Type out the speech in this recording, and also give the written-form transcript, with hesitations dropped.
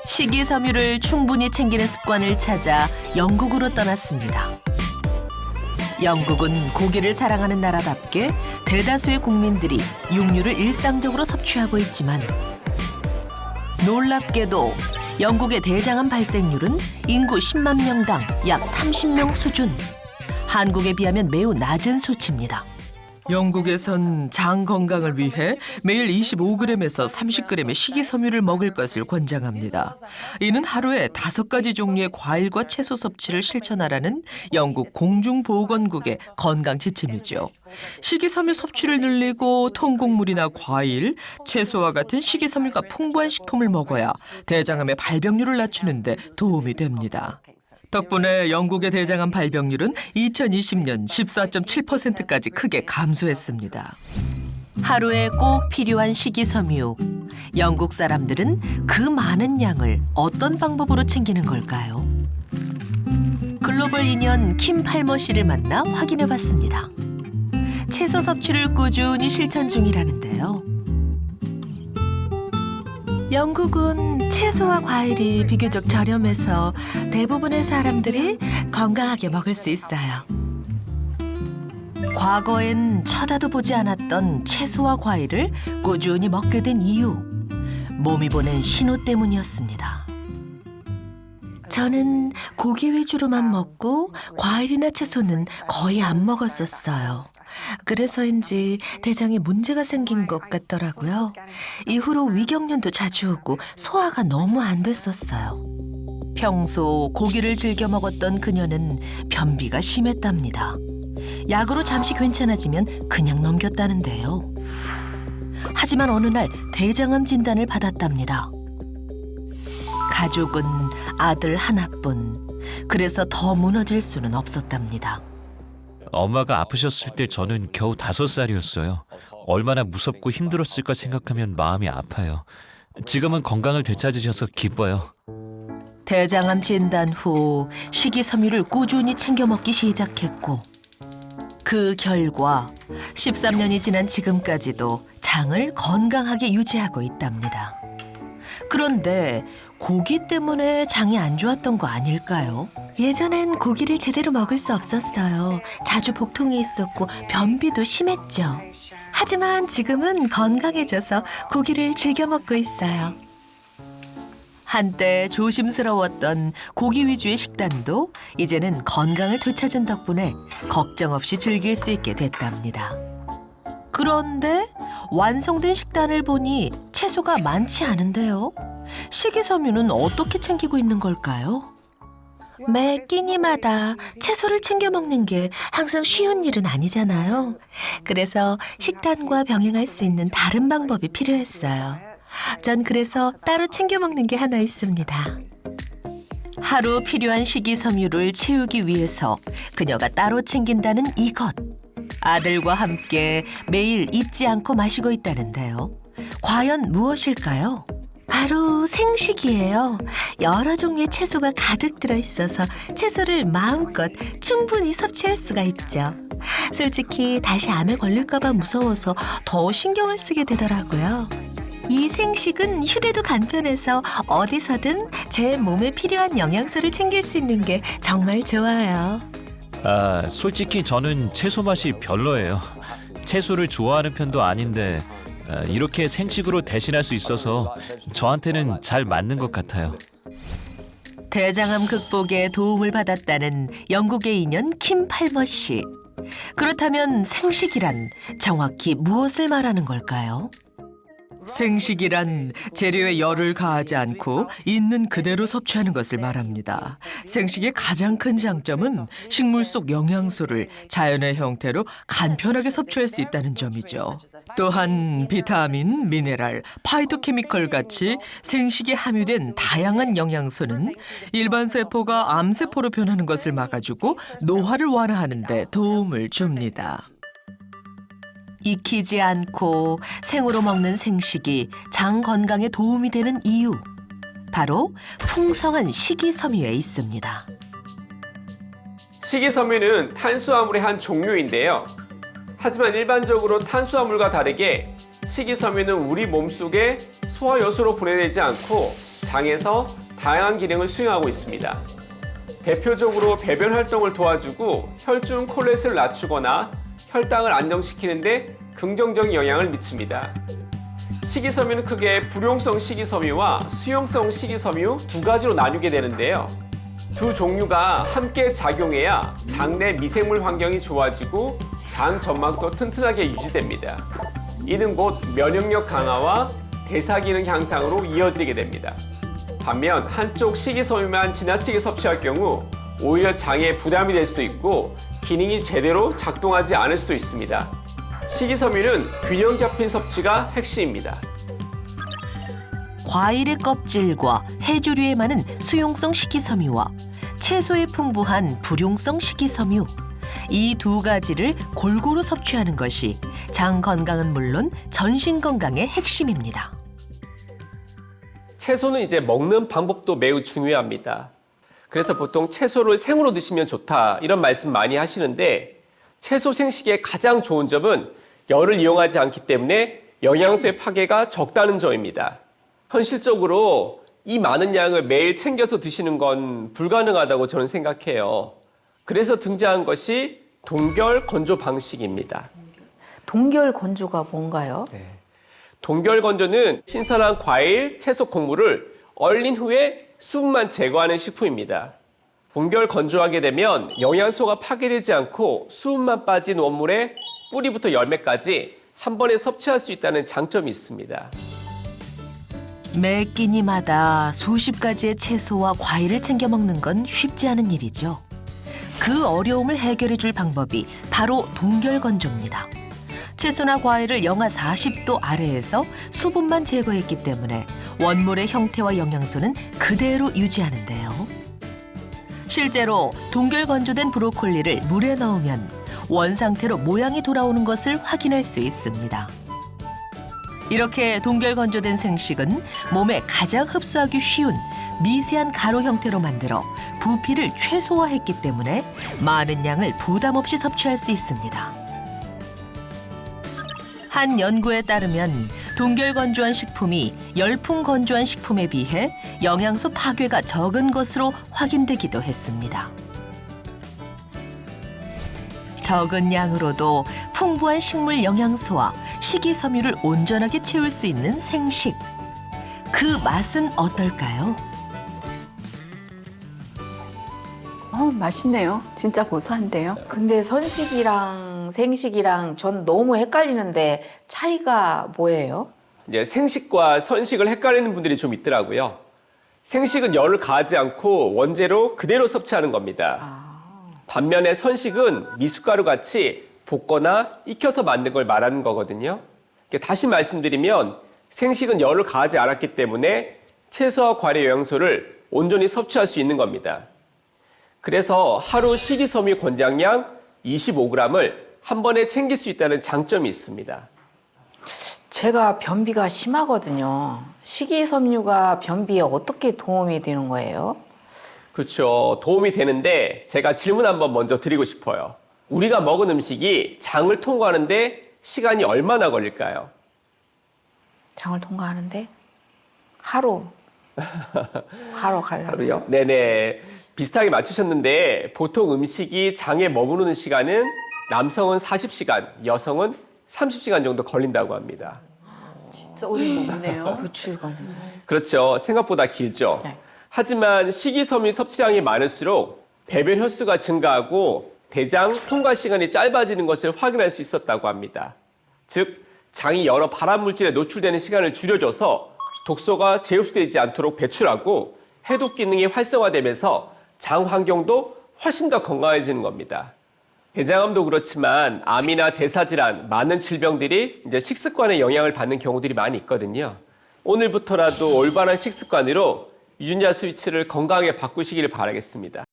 식이섬유를 충분히 챙기는 습관을 찾아 영국으로 떠났습니다. 영국은 고기를 사랑하는 나라답게 대다수의 국민들이 육류를 일상적으로 섭취하고 있지만 놀랍게도 영국의 대장암 발생률은 인구 10만 명당 약 30명 수준. 한국에 비하면 매우 낮은 수치입니다. 영국에선 장 건강을 위해 매일 25g에서 30g의 식이섬유를 먹을 것을 권장합니다. 이는 하루에 5가지 종류의 과일과 채소 섭취를 실천하라는 영국 공중보건국의 건강 지침이죠. 식이섬유 섭취를 늘리고 통곡물이나 과일, 채소와 같은 식이섬유가 풍부한 식품을 먹어야 대장암의 발병률을 낮추는 데 도움이 됩니다. 덕분에 영국의 대장암 발병률은 2020년 14.7%까지 크게 감소했습니다. 하루에 꼭 필요한 식이섬유. 영국 사람들은 그 많은 양을 어떤 방법으로 챙기는 걸까요? 글로벌 인연 킴 팔머 씨를 만나 확인해봤습니다. 채소 섭취를 꾸준히 실천 중이라는데요. 영국은 채소와 과일이 비교적 저렴해서 대부분의 사람들이 건강하게 먹을 수 있어요. 과거엔 쳐다도 보지 않았던 채소와 과일을 꾸준히 먹게 된 이유, 몸이 보낸 신호 때문이었습니다. 저는 고기 위주로만 먹고 과일이나 채소는 거의 안 먹었었어요. 그래서인지 대장에 문제가 생긴 것 같더라고요. 이후로 위경련도 자주 오고 소화가 너무 안 됐었어요. 평소 고기를 즐겨 먹었던 그녀는 변비가 심했답니다. 약으로 잠시 괜찮아지면 그냥 넘겼다는데요. 하지만 어느 날 대장암 진단을 받았답니다. 가족은 아들 하나뿐. 그래서 더 무너질 수는 없었답니다. 엄마가 아프셨을 때 저는 겨우 5살이었어요. 얼마나 무섭고 힘들었을까 생각하면 마음이 아파요. 지금은 건강을 되찾으셔서 기뻐요. 대장암 진단 후 식이섬유를 꾸준히 챙겨 먹기 시작했고 그 결과 13년이 지난 지금까지도 장을 건강하게 유지하고 있답니다. 그런데 고기 때문에 장이 안 좋았던 거 아닐까요? 예전엔 고기를 제대로 먹을 수 없었어요. 자주 복통이 있었고 변비도 심했죠. 하지만 지금은 건강해져서 고기를 즐겨 먹고 있어요. 한때 조심스러웠던 고기 위주의 식단도 이제는 건강을 되찾은 덕분에 걱정 없이 즐길 수 있게 됐답니다. 그런데 완성된 식단을 보니 채소가 많지 않은데요. 식이섬유는 어떻게 챙기고 있는 걸까요? 매 끼니마다 채소를 챙겨 먹는 게 항상 쉬운 일은 아니잖아요. 그래서 식단과 병행할 수 있는 다른 방법이 필요했어요. 전 그래서 따로 챙겨 먹는 게 하나 있습니다. 하루 필요한 식이섬유를 채우기 위해서 그녀가 따로 챙긴다는 이것. 아들과 함께 매일 잊지 않고 마시고 있다는데요. 과연 무엇일까요? 바로 생식이에요. 여러 종류의 채소가 가득 들어있어서 채소를 마음껏 충분히 섭취할 수가 있죠. 솔직히 다시 암에 걸릴까 봐 무서워서 더 신경을 쓰게 되더라고요. 이 생식은 휴대도 간편해서 어디서든 제 몸에 필요한 영양소를 챙길 수 있는 게 정말 좋아요. 솔직히 저는 채소 맛이 별로예요. 채소를 좋아하는 편도 아닌데 이렇게 생식으로 대신할 수 있어서 저한테는 잘 맞는 것 같아요. 대장암 극복에 도움을 받았다는 영국의 인연 킴 팔머 씨. 그렇다면 생식이란 정확히 무엇을 말하는 걸까요? 생식이란 재료에 열을 가하지 않고 있는 그대로 섭취하는 것을 말합니다. 생식의 가장 큰 장점은 식물 속 영양소를 자연의 형태로 간편하게 섭취할 수 있다는 점이죠. 또한 비타민, 미네랄, 파이토케미컬 같이 생식에 함유된 다양한 영양소는 일반 세포가 암세포로 변하는 것을 막아주고 노화를 완화하는 데 도움을 줍니다. 익히지 않고 생으로 먹는 생식이 장 건강에 도움이 되는 이유, 바로 풍성한 식이섬유에 있습니다. 식이섬유는 탄수화물의 한 종류인데요. 하지만 일반적으로 탄수화물과 다르게 식이섬유는 우리 몸속에 소화효소로 분해되지 않고 장에서 다양한 기능을 수행하고 있습니다. 대표적으로 배변 활동을 도와주고 혈중 콜레스테롤을 낮추거나 혈당을 안정시키는데 긍정적인 영향을 미칩니다. 식이섬유는 크게 불용성 식이섬유와 수용성 식이섬유 두 가지로 나뉘게 되는데요. 두 종류가 함께 작용해야 장내 미생물 환경이 좋아지고 장 점막도 튼튼하게 유지됩니다. 이는 곧 면역력 강화와 대사 기능 향상으로 이어지게 됩니다. 반면 한쪽 식이섬유만 지나치게 섭취할 경우 오히려 장에 부담이 될 수도 있고 기능이 제대로 작동하지 않을 수도 있습니다. 식이섬유는 균형 잡힌 섭취가 핵심입니다. 과일의 껍질과 해조류에 많은 수용성 식이섬유와 채소에 풍부한 불용성 식이섬유, 이 두 가지를 골고루 섭취하는 것이 장 건강은 물론 전신 건강의 핵심입니다. 채소는 이제 먹는 방법도 매우 중요합니다. 그래서 보통 채소를 생으로 드시면 좋다 이런 말씀 많이 하시는데 채소 생식의 가장 좋은 점은 열을 이용하지 않기 때문에 영양소의 파괴가 적다는 점입니다. 현실적으로 이 많은 양을 매일 챙겨서 드시는 건 불가능하다고 저는 생각해요. 그래서 등장한 것이 동결 건조 방식입니다. 동결 건조가 뭔가요? 동결 건조는 신선한 과일, 채소, 곡물을 얼린 후에 수분만 제거하는 식품입니다. 동결 건조하게 되면 영양소가 파괴되지 않고 수분만 빠진 원물에 뿌리부터 열매까지 한 번에 섭취할 수 있다는 장점이 있습니다. 매 끼니마다 수십 가지의 채소와 과일을 챙겨 먹는 건 쉽지 않은 일이죠. 그 어려움을 해결해 줄 방법이 바로 동결 건조입니다. 채소나 과일을 영하 40도 아래에서 수분만 제거했기 때문에 원물의 형태와 영양소는 그대로 유지하는데요. 실제로 동결 건조된 브로콜리를 물에 넣으면 원상태로 모양이 돌아오는 것을 확인할 수 있습니다. 이렇게 동결 건조된 생식은 몸에 가장 흡수하기 쉬운 미세한 가루 형태로 만들어 부피를 최소화했기 때문에 많은 양을 부담 없이 섭취할 수 있습니다. 한 연구에 따르면 동결 건조한 식품이 열풍 건조한 식품에 비해 영양소 파괴가 적은 것으로 확인되기도 했습니다. 적은 양으로도 풍부한 식물 영양소와 식이섬유를 온전하게 채울 수 있는 생식. 그 맛은 어떨까요? 맛있네요. 진짜 고소한데요. 근데 선식이랑 생식이랑 전 너무 헷갈리는데 차이가 뭐예요? 이제 생식과 선식을 헷갈리는 분들이 좀 있더라고요. 생식은 열을 가하지 않고 원재료 그대로 섭취하는 겁니다. 반면에 선식은 미숫가루 같이 볶거나 익혀서 만든 걸 말하는 거거든요. 다시 말씀드리면 생식은 열을 가하지 않았기 때문에 채소와 과일의 영양소를 온전히 섭취할 수 있는 겁니다. 그래서 하루 식이섬유 권장량 25g을 한 번에 챙길 수 있다는 장점이 있습니다. 제가 변비가 심하거든요. 식이섬유가 변비에 어떻게 도움이 되는 거예요? 그렇죠. 도움이 되는데 제가 질문 한번 먼저 드리고 싶어요. 우리가 먹은 음식이 장을 통과하는데 시간이 얼마나 걸릴까요? 장을 통과하는데 하루 가려고. 하루요? 네네. 비슷하게 맞추셨는데 보통 음식이 장에 머무르는 시간은 남성은 40시간, 여성은 30시간 정도 걸린다고 합니다. 진짜 오래 먹네요. 며칠간. 그렇죠. 생각보다 길죠. 네. 하지만 식이섬유 섭취량이 많을수록 배변 횟수가 증가하고 대장 통과 시간이 짧아지는 것을 확인할 수 있었다고 합니다. 즉, 장이 여러 발암 물질에 노출되는 시간을 줄여줘서 독소가 재흡수되지 않도록 배출하고 해독 기능이 활성화되면서 장 환경도 훨씬 더 건강해지는 겁니다. 대장암도 그렇지만 암이나 대사질환, 많은 질병들이 이제 식습관의 영향을 받는 경우들이 많이 있거든요. 오늘부터라도 올바른 식습관으로 유전자 스위치를 건강하게 바꾸시기를 바라겠습니다.